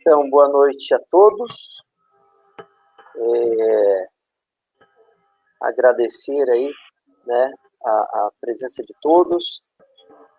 Então, boa noite a todos. Agradecer aí, né, a presença de todos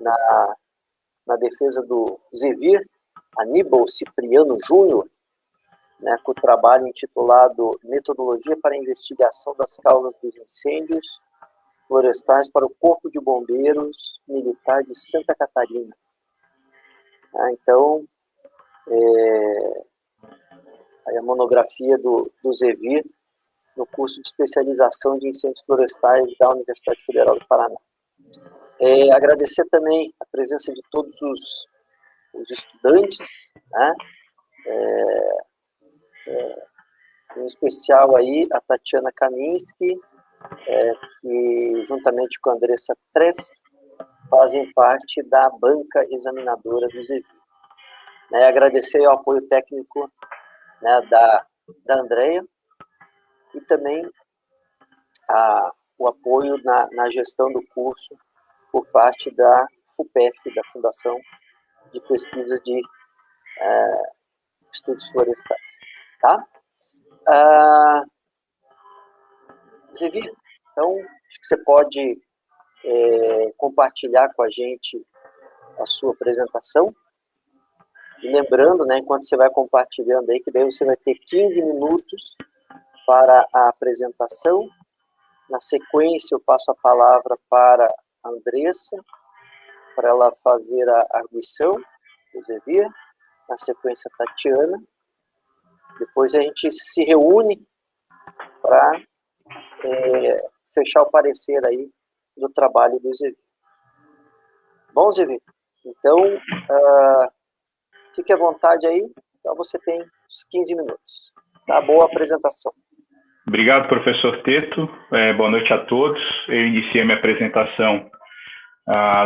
na defesa do Zevir, Aníbal Cipriano Júnior, né, com o trabalho intitulado Metodologia para a Investigação das Causas dos Incêndios Florestais para o Corpo de Bombeiros Militar de Santa Catarina. Então, aí a monografia do Zevir no curso de especialização de incêndios florestais da Universidade Federal do Paraná. Agradecer também a presença de todos os estudantes, né? Em especial aí a Tatiana Kaminski, que juntamente com a Andressa Tress fazem parte da banca examinadora do Zevir. Agradecer o apoio técnico, né, da Andrea e também o apoio na gestão do curso por parte da FUPEF, da Fundação de Pesquisas de Estudos Florestais. Tá? Zevir, então, acho que você pode compartilhar com a gente a sua apresentação. E lembrando, né, enquanto você vai compartilhando aí, que daí você vai ter 15 minutos para a apresentação. Na sequência, eu passo a palavra para a Andressa, para ela fazer a arguição do Zevir. Na sequência, a Tatiana. Depois a gente se reúne para fechar o parecer aí do trabalho do Zevir. Bom, Zevir? Então, fique à vontade aí. Então, você tem os 15 minutos. Tá? Boa apresentação. Obrigado, professor Teto. Boa noite a todos. Eu iniciei minha apresentação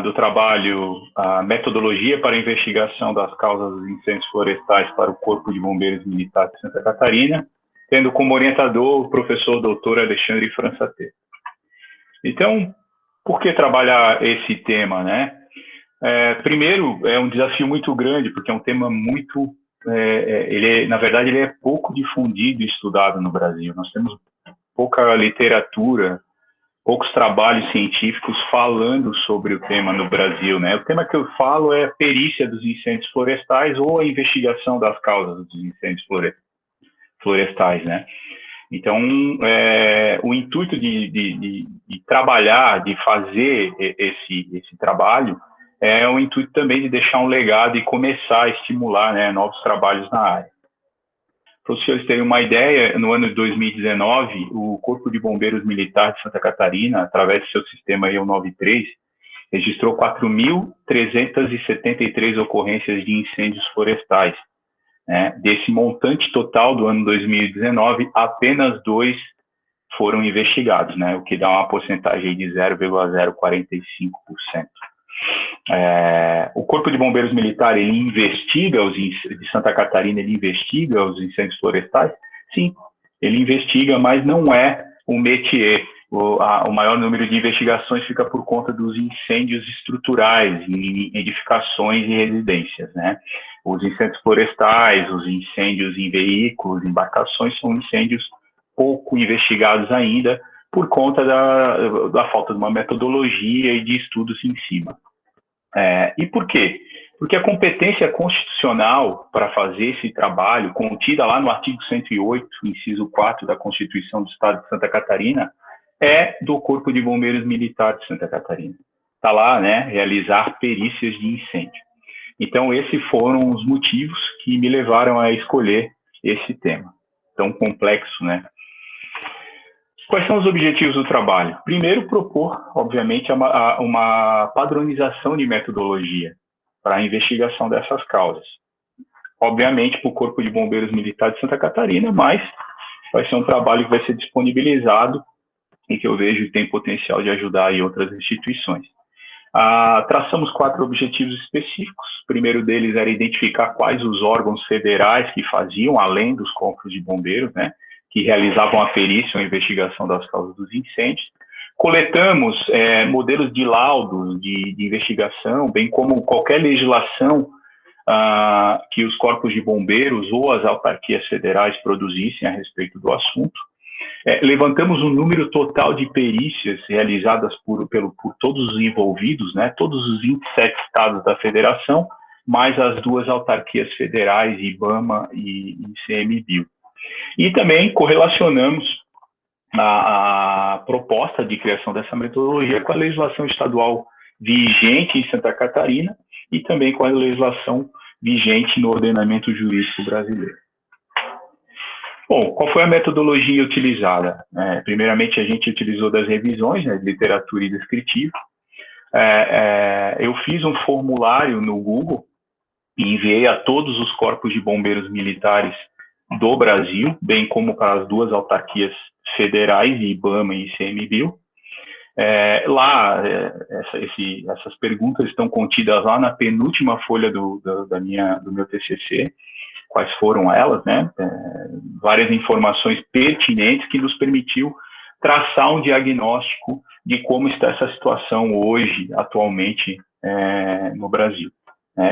do trabalho Metodologia para a Investigação das Causas dos Incêndios Florestais para o Corpo de Bombeiros Militar de Santa Catarina, tendo como orientador o professor doutor Alexandre França Teto. Então, por que trabalhar esse tema, né? Primeiro, é um desafio muito grande, porque é um tema muito... na verdade, ele é pouco difundido e estudado no Brasil. Nós temos pouca literatura, poucos trabalhos científicos falando sobre o tema no Brasil, né? O tema que eu falo é a perícia dos incêndios florestais ou a investigação das causas dos incêndios florestais, né? Então, o intuito de trabalhar, de fazer esse trabalho, é o intuito também de deixar um legado e começar a estimular, né, novos trabalhos na área. Para os senhores terem uma ideia, no ano de 2019, o Corpo de Bombeiros Militar de Santa Catarina, através do seu sistema EU93, registrou 4.373 ocorrências de incêndios florestais. Né? Desse montante total do ano 2019, apenas 2 foram investigados, né? O que dá uma porcentagem de 0,045%. O Corpo de Bombeiros Militar, ele investiga de Santa Catarina, ele investiga os incêndios florestais? Sim, ele investiga, mas não é um métier. O maior número de investigações fica por conta dos incêndios estruturais em edificações e residências, né? Os incêndios florestais, os incêndios em veículos, embarcações, são incêndios pouco investigados ainda por conta da falta de uma metodologia e de estudos em cima. E por quê? Porque a competência constitucional para fazer esse trabalho, contida lá no artigo 108, inciso 4 da Constituição do Estado de Santa Catarina, é do Corpo de Bombeiros Militar de Santa Catarina. Está lá, né, realizar perícias de incêndio. Então, esses foram os motivos que me levaram a escolher esse tema tão complexo, né? Quais são os objetivos do trabalho? Primeiro, propor, obviamente, uma padronização de metodologia para a investigação dessas causas. Obviamente, para o Corpo de Bombeiros Militar de Santa Catarina, mas vai ser um trabalho que vai ser disponibilizado e que eu vejo que tem potencial de ajudar em outras instituições. Traçamos 4 objetivos específicos. O primeiro deles era identificar quais os órgãos federais que faziam, além dos corpos de bombeiros, né, que realizavam a perícia ou a investigação das causas dos incêndios. Coletamos modelos de laudos de investigação, bem como qualquer legislação que os corpos de bombeiros ou as autarquias federais produzissem a respeito do assunto. Levantamos um número total de perícias realizadas por todos os envolvidos, né, todos os 27 estados da federação, mais as 2 autarquias federais, IBAMA e ICMBio. E também correlacionamos a proposta de criação dessa metodologia com a legislação estadual vigente em Santa Catarina e também com a legislação vigente no ordenamento jurídico brasileiro. Bom, qual foi a metodologia utilizada? Primeiramente, a gente utilizou das revisões, né, de literatura e descritivo. Eu fiz um formulário no Google e enviei a todos os corpos de bombeiros militares do Brasil, bem como para as 2 autarquias federais, IBAMA e ICMBio. Essas perguntas estão contidas lá na penúltima folha do meu TCC. Quais foram elas, né? Várias informações pertinentes que nos permitiu traçar um diagnóstico de como está essa situação hoje, atualmente, no Brasil.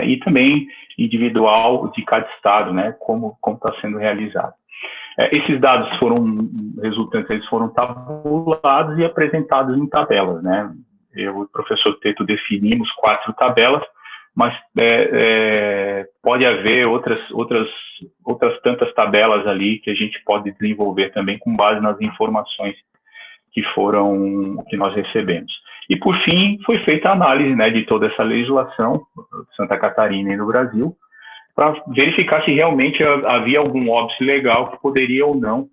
E também individual de cada estado, né? Como está sendo realizado. Esses dados resultantes, eles foram tabulados e apresentados em tabelas, né? Eu e o professor Teto definimos 4 tabelas, mas pode haver outras tantas tabelas ali que a gente pode desenvolver também com base nas informações que nós recebemos. E, por fim, foi feita a análise, né, de toda essa legislação de Santa Catarina e no Brasil, para verificar se realmente havia algum óbice legal que poderia ou não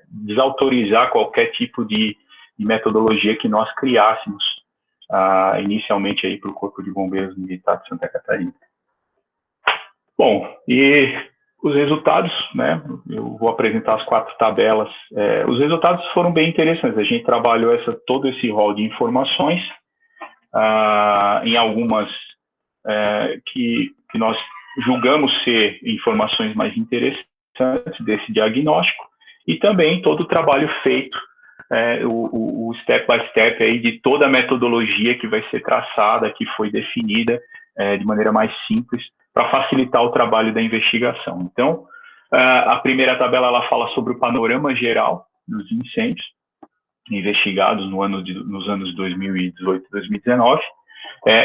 desautorizar qualquer tipo de metodologia que nós criássemos inicialmente aí para o Corpo de Bombeiros Militar de Santa Catarina. Bom, e os resultados, né? Eu vou apresentar as 4 tabelas. Os resultados foram bem interessantes. A gente trabalhou todo esse rol de informações, em algumas que nós julgamos ser informações mais interessantes desse diagnóstico, e também todo o trabalho feito, o step by step aí de toda a metodologia que vai ser traçada, que foi definida de maneira mais simples, para facilitar o trabalho da investigação. Então, a primeira tabela ela fala sobre o panorama geral dos incêndios investigados nos anos 2018 e 2019.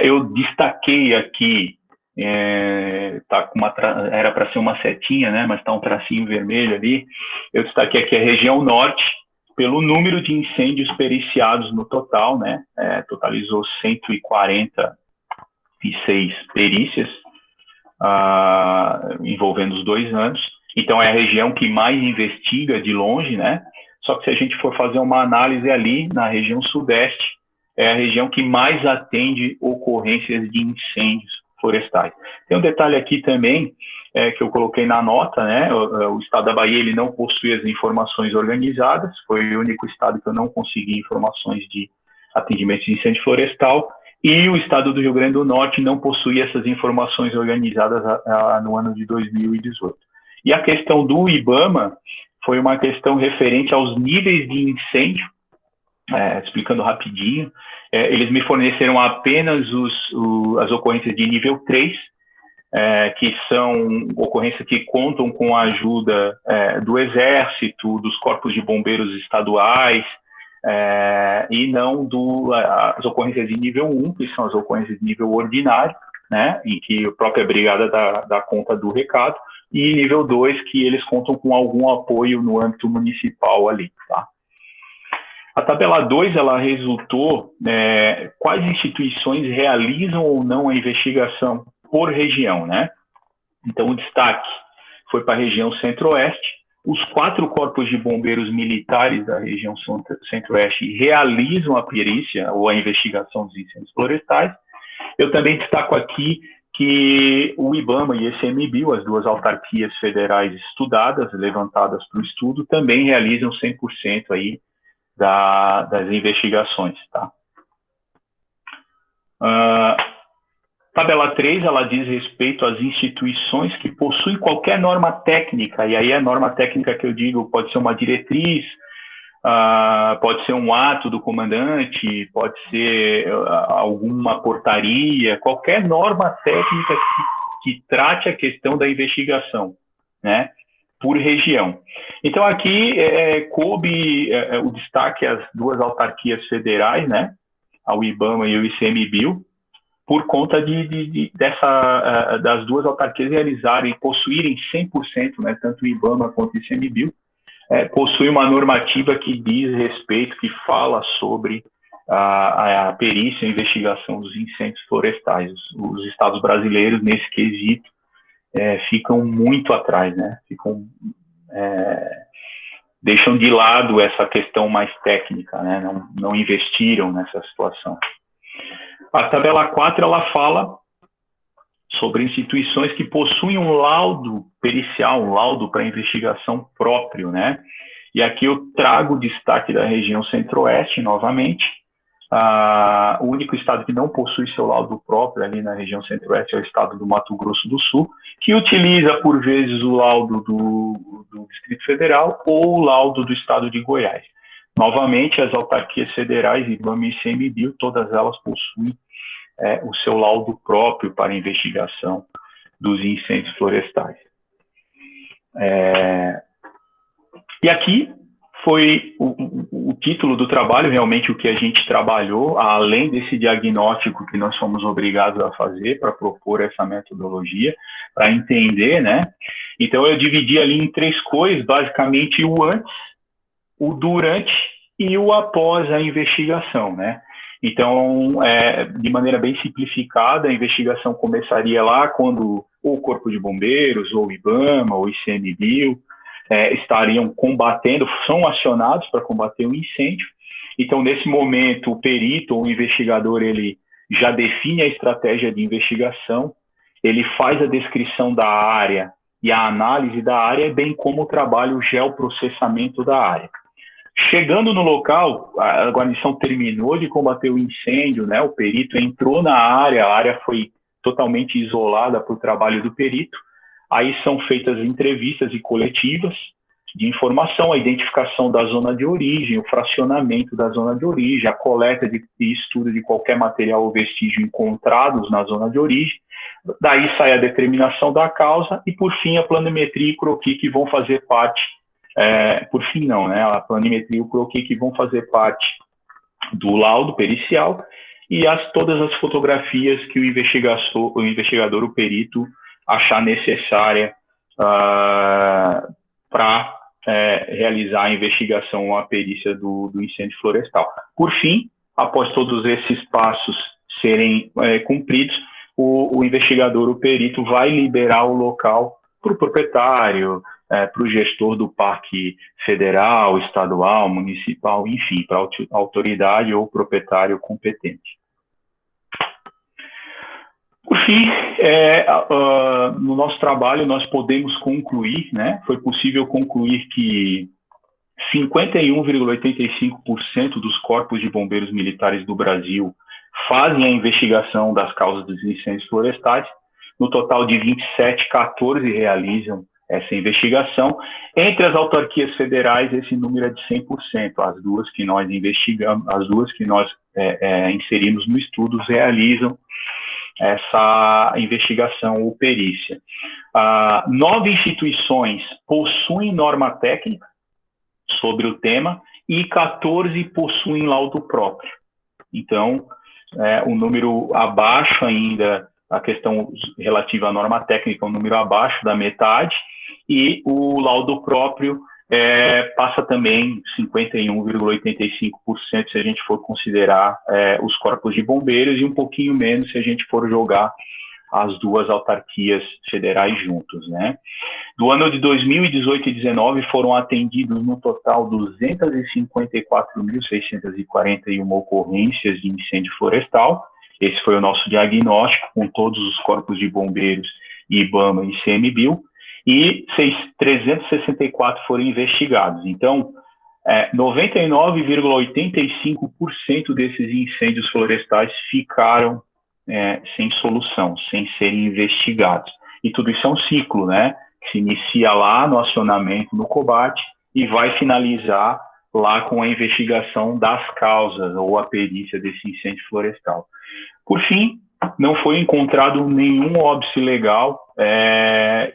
Eu destaquei aqui, era para ser uma setinha, né, mas está um tracinho vermelho ali. Eu destaquei aqui a região norte, pelo número de incêndios periciados no total, né, totalizou 146 perícias, envolvendo os 2 anos. Então, é a região que mais investiga de longe, né? Só que se a gente for fazer uma análise ali, na região sudeste, é a região que mais atende ocorrências de incêndios florestais. Tem um detalhe aqui também, que eu coloquei na nota, né? O estado da Bahia, ele não possui as informações organizadas, foi o único estado que eu não consegui informações de atendimento de incêndio florestal, e o estado do Rio Grande do Norte não possui essas informações organizadas no ano de 2018. E a questão do IBAMA foi uma questão referente aos níveis de incêndio, explicando rapidinho. Eles me forneceram apenas as ocorrências de nível 3, que são ocorrências que contam com a ajuda do Exército, dos corpos de bombeiros estaduais, e não as ocorrências de nível 1, que são as ocorrências de nível ordinário, né, em que a própria brigada dá conta do recado, e nível 2, que eles contam com algum apoio no âmbito municipal ali, tá? A tabela 2, ela resultou quais instituições realizam ou não a investigação por região, né? Então, o destaque foi para a região centro-oeste. Os 4 corpos de bombeiros militares da região centro-oeste realizam a perícia ou a investigação dos incêndios florestais. Eu também destaco aqui que o IBAMA e o ICMBio, as 2 autarquias federais estudadas, levantadas para o estudo, também realizam 100% aí das investigações, tá? Tabela 3, ela diz respeito às instituições que possuem qualquer norma técnica, e aí a norma técnica que eu digo pode ser uma diretriz, pode ser um ato do comandante, pode ser alguma portaria, qualquer norma técnica que trate a questão da investigação, né, por região. Então, aqui coube o destaque às duas autarquias federais, né, ao IBAMA e o ICMBio, por conta das duas autarquias realizarem, possuírem 100%, né, tanto o IBAMA quanto o ICMBio, possui uma normativa que diz respeito, que fala sobre a perícia e a investigação dos incêndios florestais. Os estados brasileiros, nesse quesito, ficam muito atrás, né? Deixam de lado essa questão mais técnica, né? Não investiram nessa situação. A tabela 4, ela fala sobre instituições que possuem um laudo pericial, um laudo para investigação próprio, né? E aqui eu trago o destaque da região Centro-Oeste, novamente. O único estado que não possui seu laudo próprio ali na região Centro-Oeste é o estado do Mato Grosso do Sul, que utiliza, por vezes, o laudo do Distrito Federal ou o laudo do estado de Goiás. Novamente, as autarquias federais, IBAMA e ICMBio, todas elas possuem o seu laudo próprio para investigação dos incêndios florestais. E aqui foi o título do trabalho, realmente o que a gente trabalhou, além desse diagnóstico que nós fomos obrigados a fazer para propor essa metodologia, para entender, né? Então, eu dividi ali em 3 coisas, basicamente o antes, o durante e o após a investigação, né? Então, de maneira bem simplificada, a investigação começaria lá quando o Corpo de Bombeiros, ou o IBAMA, ou o ICMBio, estariam combatendo, são acionados para combater o incêndio. Então, nesse momento, o perito ou o investigador, ele já define a estratégia de investigação, ele faz a descrição da área e a análise da área, bem como o trabalho, o geoprocessamento da área. Chegando no local, a guarnição terminou de combater o incêndio, né? O perito entrou na área, a área foi totalmente isolada para o trabalho do perito. Aí são feitas entrevistas e coletivas de informação, a identificação da zona de origem, o fracionamento da zona de origem, a coleta e estudo de qualquer material ou vestígio encontrados na zona de origem. Daí sai a determinação da causa e, por fim, a planimetria e croquis que vão fazer parte, por fim não, né? A planimetria e o croquis que vão fazer parte do laudo pericial e todas as fotografias que o investigador, o perito, achar necessária para realizar a investigação ou a perícia do incêndio florestal. Por fim, após todos esses passos serem cumpridos, o investigador, o perito, vai liberar o local para o proprietário, para o gestor do parque federal, estadual, municipal, enfim, para a autoridade ou proprietário competente. Por fim, no nosso trabalho, nós podemos concluir, né, foi possível concluir que 51,85% dos corpos de bombeiros militares do Brasil fazem a investigação das causas dos incêndios florestais. No total de 27, 14 realizam essa investigação. Entre as autarquias federais, esse número é de 100%. As duas que nós investigamos, as duas que nós inserimos no estudo realizam essa investigação ou perícia. 9 instituições possuem norma técnica sobre o tema e 14 possuem laudo próprio. Então, o número abaixo ainda, a questão relativa à norma técnica, um número abaixo da metade, e o laudo próprio passa também 51,85% se a gente for considerar os corpos de bombeiros e um pouquinho menos se a gente for jogar as duas autarquias federais juntos, né? Do ano de 2018 e 2019 foram atendidos no total 254.641 ocorrências de incêndio florestal. Esse foi o nosso diagnóstico com todos os corpos de bombeiros, IBAMA e ICMBio, e 364 foram investigados. Então, 99,85% desses incêndios florestais ficaram sem solução, sem serem investigados. E tudo isso é um ciclo, né? Que se inicia lá no acionamento, no combate, e vai finalizar lá com a investigação das causas ou a perícia desse incêndio florestal. Por fim, não foi encontrado nenhum óbice legal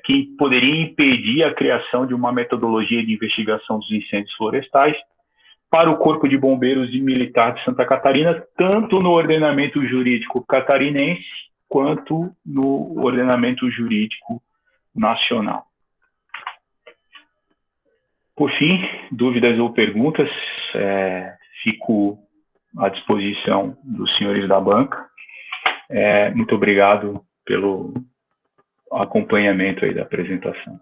que poderia impedir a criação de uma metodologia de investigação dos incêndios florestais para o Corpo de Bombeiros e Militar de Santa Catarina, tanto no ordenamento jurídico catarinense quanto no ordenamento jurídico nacional. Por fim, dúvidas ou perguntas, fico à disposição dos senhores da banca. Muito obrigado pelo acompanhamento aí da apresentação.